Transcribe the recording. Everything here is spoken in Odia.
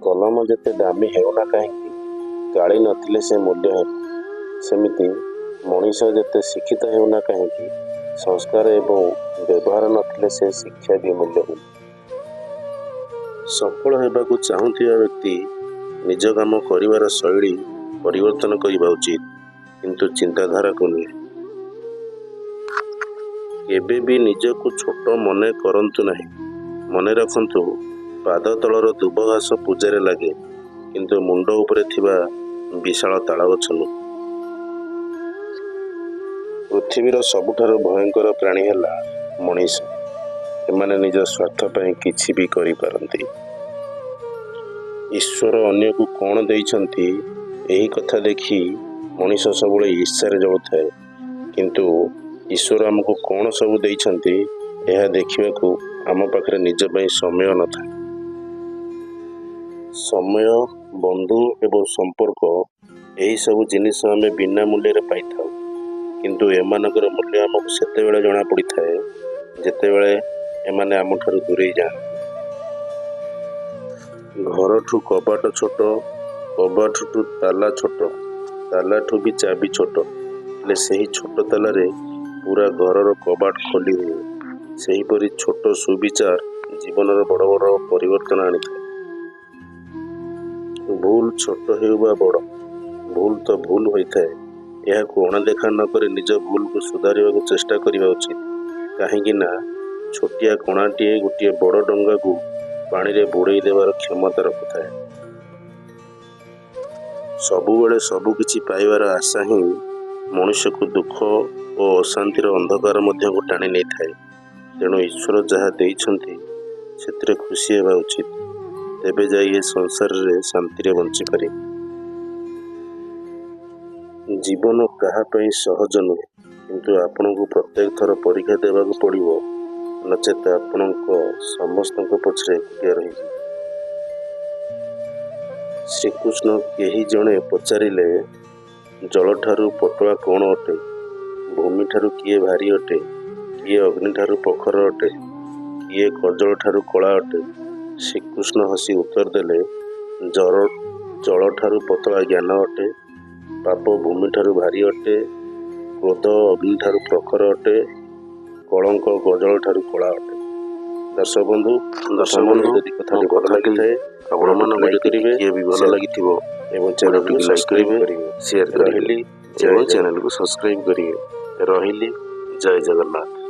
କଲମ ଯେତେ ଦାମୀ ହେଉନା କାହିଁକି, ଗାଳି ନଥିଲେ ସେ ମୂଲ୍ୟହୀନ। ସେମିତି ମଣିଷ ଯେତେ ଶିକ୍ଷିତ ହେଉନା କାହିଁକି, ସଂସ୍କାର ଏବଂ ବ୍ୟବହାର ନଥିଲେ ସେ ଶିକ୍ଷା ବି ମୂଲ୍ୟହୀନ। ସଫଳ ହେବାକୁ ଚାହୁଁଥିବା ବ୍ୟକ୍ତି ନିଜ କାମ କରିବାର ଶୈଳୀ ପରିବର୍ତ୍ତନ କରିବା ଉଚିତ, କିନ୍ତୁ ଚିନ୍ତାଧାରାକୁ ନୁହେଁ। କେବେ ବି ନିଜକୁ ଛୋଟ ମନେ କରନ୍ତୁ ନାହିଁ। ମନେ ରଖନ୍ତୁ, ପାଦ ତଳର ଦୁବ ଘାସ ପୂଜାରେ ଲାଗେ, କିନ୍ତୁ ମୁଣ୍ଡ ଉପରେ ଥିବା ବିଶାଳ ତାଳଗଛ ନୁହେଁ। ପୃଥିବୀର ସବୁଠାରୁ ଭୟଙ୍କର ପ୍ରାଣୀ ହେଲା ମଣିଷ। ଏମାନେ ନିଜ ସ୍ୱାର୍ଥ ପାଇଁ କିଛି ବି କରିପାରନ୍ତି। ଈଶ୍ୱର ଅନ୍ୟକୁ କ'ଣ ଦେଇଛନ୍ତି, ଏହି କଥା ଦେଖି ମଣିଷ ସବୁବେଳେ ଈର୍ଷାରେ ଜଳୁଥାଏ, କିନ୍ତୁ ଈଶ୍ୱର ଆମକୁ କ'ଣ ସବୁ ଦେଇଛନ୍ତି, ଏହା ଦେଖିବାକୁ ଆମ ପାଖରେ ନିଜ ପାଇଁ ସମୟ ନଥାଏ। ସମୟ, ବନ୍ଧୁ ଏବଂ ସମ୍ପର୍କ, ଏହିସବୁ ଜିନିଷ ଆମେ ବିନା ମୂଲ୍ୟରେ ପାଇଥାଉ, କିନ୍ତୁ ଏମାନଙ୍କର ମୂଲ୍ୟ ଆମକୁ ସେତେବେଳେ ଜଣାପଡ଼ିଥାଏ ଯେତେବେଳେ ଏମାନେ ଆମଠାରୁ ଦୂରେଇ ଯାଆନ୍ତି। ଘରଠୁ କବାଟ ଛୋଟ, କବାଟଠୁ ତାଲା ଛୋଟ, ତାଲାଠୁ ବି ଚାବି ଛୋଟ, ହେଲେ ସେହି ଛୋଟ ତାଲାରେ ପୁରା ଘରର କବାଟ ଖୋଲି ହୁଏ। ସେହିପରି ଛୋଟ ସୁବିଚାର ଜୀବନର ବଡ଼ ବଡ଼ ପରିବର୍ତ୍ତନ ଆଣିଥାଏ। ଭୁଲ ଛୋଟ ହେଉ ବା ବଡ଼, ଭୁଲ ତ ଭୁଲ ହୋଇଥାଏ। ଏହାକୁ ଅଣଦେଖା ନକରି ନିଜ ଭୁଲକୁ ସୁଧାରିବାକୁ ଚେଷ୍ଟା କରିବା ଉଚିତ, କାହିଁକି ନା ଛୋଟିଆ କଣାଟିଏ ଗୋଟିଏ ବଡ଼ ଡଙ୍ଗାକୁ ପାଣିରେ ବୁଡ଼େଇ ଦେବାର କ୍ଷମତା ରଖିଥାଏ। ସବୁବେଳେ ସବୁକିଛି ପାଇବାର ଆଶା ହିଁ ମଣିଷକୁ ଦୁଃଖ ଓ ଅଶାନ୍ତିର ଅନ୍ଧକାର ମଧ୍ୟକୁ ଟାଣି ନେଇଥାଏ। ତେଣୁ ଈଶ୍ୱର ଯାହା ଦେଇଛନ୍ତି ସେଥିରେ ଖୁସି ହେବା ଉଚିତ, ତେବେ ଯାଇ ଏ ସଂସାରରେ ଶାନ୍ତିରେ ବଞ୍ଚିପାରିବେ। ଜୀବନ କାହା ପାଇଁ ସହଜ ନୁହେଁ, କିନ୍ତୁ ଆପଣଙ୍କୁ ପ୍ରତ୍ୟେକ ଥର ପରୀକ୍ଷା ଦେବାକୁ ପଡ଼ିବ, ନଚେତ ଆପଣଙ୍କ ସମସ୍ତଙ୍କ ପଛରେ ଏକୁଟିଆ ରହିଯିବେ। ଶ୍ରୀକୃଷ୍ଣ କେହି ଜଣେ ପଚାରିଲେ, ଜଳଠାରୁ ପତଳା କ'ଣ ଅଟେ? ଭୂମିଠାରୁ କିଏ ଭାରି ଅଟେ? କିଏ ଅଗ୍ନିଠାରୁ ପ୍ରଖର ଅଟେ? କିଏ କଜଳଠାରୁ କଳା ଅଟେ? ଶ୍ରୀକୃଷ୍ଣ ହସି ଉତ୍ତର ଦେଲେ, ଜଳଠାରୁ ପତଳା ଜ୍ଞାନ ଅଟେ, ପାପ ଭୂମିଠାରୁ ଭାରି ଅଟେ, କ୍ରୋଧ ଅଗ୍ନିଠାରୁ ପ୍ରଖର ଅଟେ, କଳଙ୍କ ଗଜଳଠାରୁ କଳା ଅଟେ। ଦର୍ଶକ ବନ୍ଧୁ ଯଦି କଥାଟି ଭଲ ଲାଗିଥାଏ ଆପଣମାନଙ୍କୁ ଲାଇକ୍ କରିବେ, ଭଲ ଲାଗିଥିବ ଏବଂ ଚ୍ୟାନେଲକୁ ସବସ୍କ୍ରାଇବ କରିବେ, ସେୟାର କରିବେ ଏବଂ ଚ୍ୟାନେଲକୁ ସବସ୍କ୍ରାଇବ କରିବେ। ରହିଲି, ଜୟ ଜଗନ୍ନାଥ।